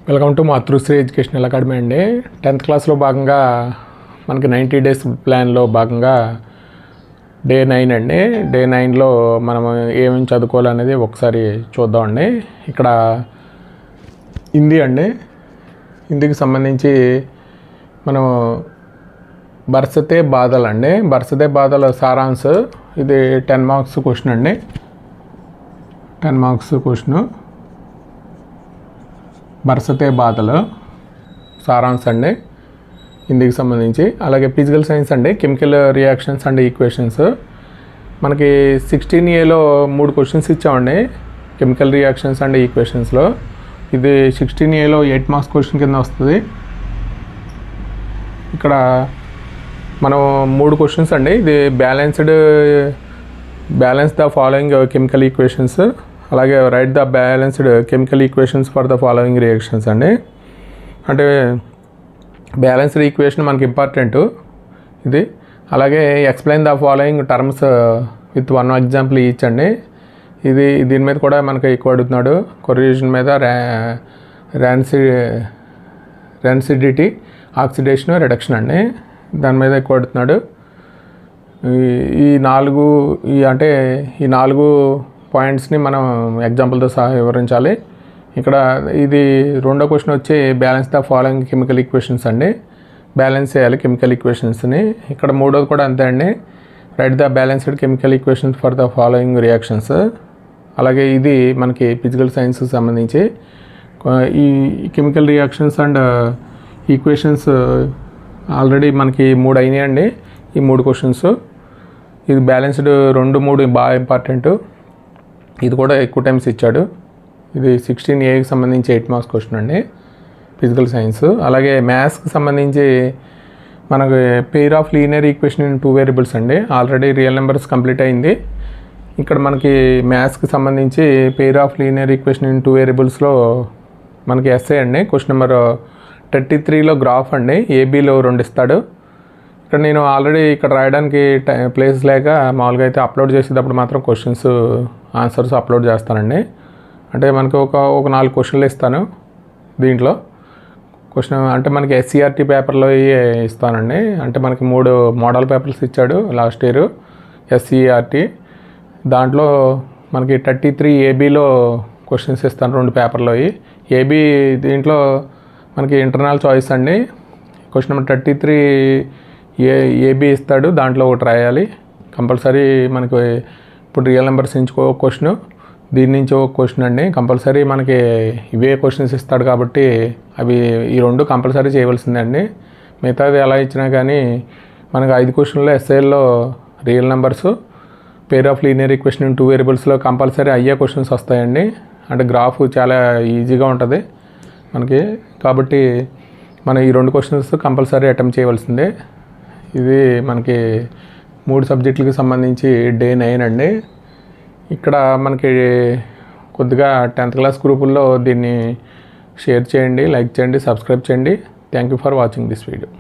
Welcome to Matrusri educational academy అండి. 10th క్లాస్లో భాగంగా మనకి 90 డేస్ ప్లాన్లో భాగంగా డే 9 అండి. డే 9లో మనం ఏమేమి చదువుకోవాలనేది ఒకసారి చూద్దామండి. ఇక్కడ హిందీ అండి. హిందీకి సంబంధించి మనం బర్సతే బాధలు అండి. బర్సతే బాధల సారాంశ ఇది 10 మార్క్స్ క్వశ్చన్ అండి. 10 మార్క్స్ క్వశ్చన్ బర్సతే బాధలు సారాంశ అండి హిందీకి సంబంధించి. అలాగే ఫిజికల్ సైన్స్ అండి, కెమికల్ రియాక్షన్స్ అండ్ ఈక్వేషన్స్. మనకి 16Aలో 3 క్వశ్చన్స్ ఇచ్చామండి కెమికల్ రియాక్షన్స్ అండ్ ఈక్వేషన్స్లో. ఇది 16Aలో 8 మార్క్స్ క్వశ్చన్ కింద వస్తుంది. ఇక్కడ మనం 3 క్వశ్చన్స్ అండి. ఇది balance the following chemical equations, అలాగే write the balanced chemical equations for the following reactions అండి. అంటే బ్యాలెన్స్డ్ ఈక్వేషన్ మనకి ఇంపార్టెంట్ ఇది. అలాగే explain the following terms with 1 example each అండి. దీని మీద కూడా మనకి ఎక్కువ అడుగుతున్నాడు. కొరిలేషన్ మీద ర్యాన్సిడిటీ, ఆక్సిడేషన్, రిడక్షన్ అండి. దాని మీద ఎక్కువ అడుగుతున్నాడు. ఈ 4 పాయింట్స్ని మనం ఎగ్జాంపుల్తో సహా వివరించాలి. ఇక్కడ ఇది రెండో క్వశ్చన్ వచ్చి balance the following chemical equations అండి. బ్యాలెన్స్ చేయాలి కెమికల్ ఈక్వేషన్స్ని. ఇక్కడ మూడోది కూడా అంతే అండి. Right the balanced chemical equations for the following reactions. అలాగే ఇది మనకి ఫిజికల్ సైన్స్కి సంబంధించి ఈ chemical reactions and equations already మనకి 3 అయినాయండి. ఈ 3 క్వశ్చన్స్. ఇది బ్యాలెన్స్డ్ 2, 3 బాగా ఇంపార్టెంట్. ఇది కూడా ఎక్కువ టైమ్స్ ఇచ్చాడు. ఇది 16Aకి సంబంధించి 8 మార్క్స్ క్వశ్చన్ అండి ఫిజికల్ సైన్స్. అలాగే మ్యాథ్స్కి సంబంధించి మనకు pair of linear equation in 2 variables అండి. ఆల్రెడీ రియల్ నెంబర్స్ కంప్లీట్ అయింది. ఇక్కడ మనకి మ్యాథ్స్కి సంబంధించి pair of linear equation in 2 వేరియబుల్స్లో మనకి ఎస్ఏ అండి. క్వశ్చన్ నెంబర్ 33లో గ్రాఫ్ అండి. ఏబీలో 2 ఇస్తాడు. ఇక్కడ నేను ఆల్రెడీ ఇక్కడ రాయడానికి ప్లేస్ లేక మామూలుగా అయితే అప్లోడ్ చేసేటప్పుడు మాత్రం క్వశ్చన్స్ ఆన్సర్స్ అప్లోడ్ చేస్తానండి. అంటే మనకు ఒక 4 క్వశ్చన్లు ఇస్తాను దీంట్లో. క్వశ్చన్ అంటే మనకి SCRT పేపర్లో ఇస్తానండి. అంటే మనకి 3 మోడల్ పేపర్స్ ఇచ్చాడు లాస్ట్ ఇయర్ SCRT. దాంట్లో మనకి 33 ఏబీలో క్వశ్చన్స్ ఇస్తాను 2 పేపర్లో. ఏబీ దీంట్లో మనకి ఇంటర్నల్ చాయిస్ అండి. క్వశ్చన్ నెంబర్ 33 ఏబీ ఇస్తాడు. దాంట్లో ఒకటి రాయాలి కంపల్సరీ. మనకి ఇప్పుడు రియల్ నెంబర్స్ నుంచి ఒక క్వశ్చన్, దీని నుంచి ఒక క్వశ్చన్ అండి. కంపల్సరీ మనకి ఇవే క్వశ్చన్స్ ఇస్తాడు కాబట్టి అవి ఈ 2 కంపల్సరీ చేయవలసిందే అండి. మిగతాది ఎలా ఇచ్చినా కానీ మనకు 5 క్వశ్చన్లో ఎస్ఐల్లో real numbers, pair of linear equation in 2 వేరియబుల్స్లో కంపల్సరీ అయ్యే క్వశ్చన్స్ వస్తాయండి. అంటే గ్రాఫ్ చాలా ఈజీగా ఉంటుంది మనకి. కాబట్టి మనం ఈ 2 క్వశ్చన్స్ కంపల్సరీ అటెంప్ట్ చేయవలసిందే. ఇది మనకి 3 సబ్జెక్టులకి సంబంధించి డే 9 అండి. ఇక్కడ మనకి కొద్దిగా 10th క్లాస్ గ్రూపుల్లో దీన్ని షేర్ చేయండి, లైక్ చేయండి, సబ్స్క్రైబ్ చేయండి. Thank you for watching this video.